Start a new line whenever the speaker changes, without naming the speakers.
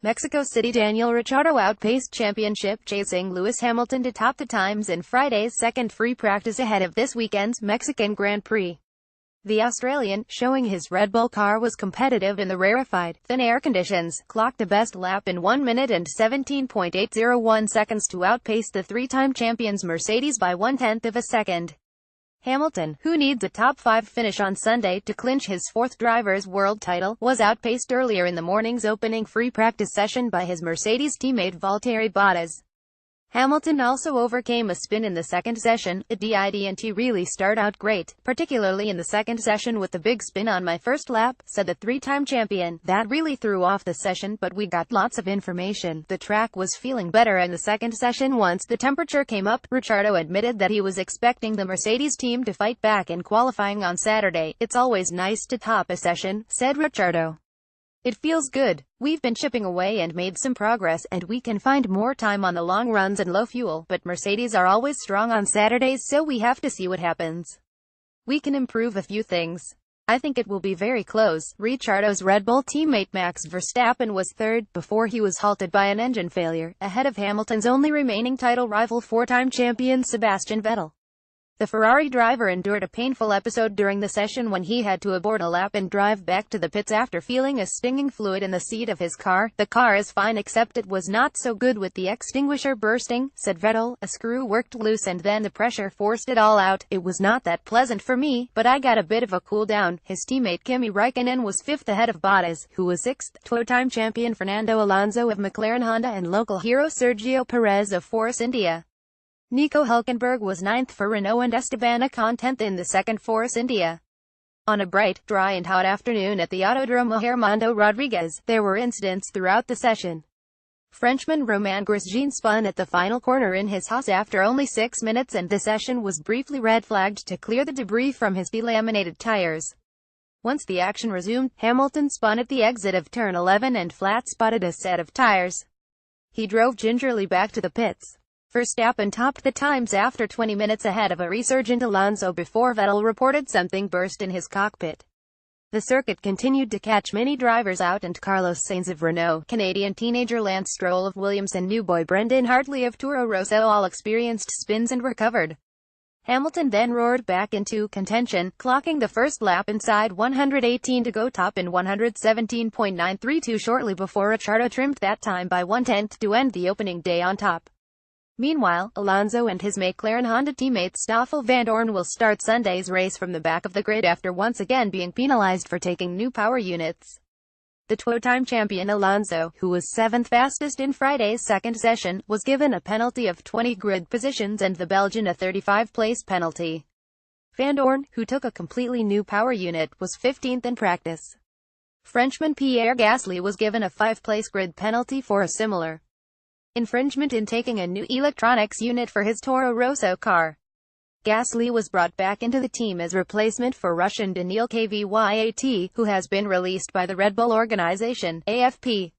Mexico City Daniel Ricciardo outpaced championship chasing Lewis Hamilton to top the times in Friday's second free practice ahead of this weekend's Mexican Grand Prix. The Australian, showing his Red Bull car was competitive in the rarefied, thin air conditions, clocked a best lap in 1 minute and 17.801 seconds to outpace the three-time champion's Mercedes by 1/10 of a second. Hamilton, who needs a top-5 finish on Sunday to clinch his fourth Drivers' World title, was outpaced earlier in the morning's opening free practice session by his Mercedes teammate Valtteri Bottas. Hamilton also overcame a spin in the second session. "It didn't really start out great, particularly in the second session with the big spin on my first lap," said the three-time champion. "That really threw off the session, but we got lots of information. The track was feeling better in the second session once the temperature came up." Ricciardo admitted that he was expecting the Mercedes team to fight back in qualifying on Saturday. "It's always nice to top a session," said Ricciardo. "It feels good. We've been chipping away and made some progress, and we can find more time on the long runs and low fuel, but Mercedes are always strong on Saturdays, so we have to see what happens. We can improve a few things. I think it will be very close." Ricciardo's Red Bull teammate Max Verstappen was third, before he was halted by an engine failure, ahead of Hamilton's only remaining title rival, four-time champion Sebastian Vettel. The Ferrari driver endured a painful episode during the session when he had to abort a lap and drive back to the pits after feeling a stinging fluid in the seat of his car. "The car is fine except it was not so good with the extinguisher bursting," said Vettel. "A screw worked loose and then the pressure forced it all out. It was not that pleasant for me, but I got a bit of a cool down." His teammate Kimi Raikkonen was fifth ahead of Bottas, who was sixth. Two-time champion Fernando Alonso of McLaren Honda and local hero Sergio Perez of Force India. Nico Hülkenberg was ninth for Renault and Esteban Ocon 10th in the second Force India. On a bright, dry and hot afternoon at the Autodromo Hermando Rodriguez, there were incidents throughout the session. Frenchman Romain Grosjean spun at the final corner in his Haas after only 6 minutes, and the session was briefly red-flagged to clear the debris from his delaminated tires. Once the action resumed, Hamilton spun at the exit of turn 11 and flat-spotted a set of tires. He drove gingerly back to the pits. Verstappen topped the times after 20 minutes ahead of a resurgent Alonso before Vettel reported something burst in his cockpit. The circuit continued to catch many drivers out, and Carlos Sainz of Renault, Canadian teenager Lance Stroll of Williams and new boy Brendan Hartley of Toro Rosso all experienced spins and recovered. Hamilton then roared back into contention, clocking the first lap inside 118 to go top in 117.932 shortly before Ricciardo trimmed that time by 1/10 to end the opening day on top. Meanwhile, Alonso and his McLaren Honda teammate Stoffel Vandoorne will start Sunday's race from the back of the grid after once again being penalized for taking new power units. The two-time champion Alonso, who was 7th fastest in Friday's second session, was given a penalty of 20 grid positions and the Belgian a 35-place penalty. Vandoorne, who took a completely new power unit, was 15th in practice. Frenchman Pierre Gasly was given a 5-place grid penalty for a similar infringement in taking a new electronics unit for his Toro Rosso car. Gasly was brought back into the team as replacement for Russian Daniil Kvyat, who has been released by the Red Bull organization, AFP.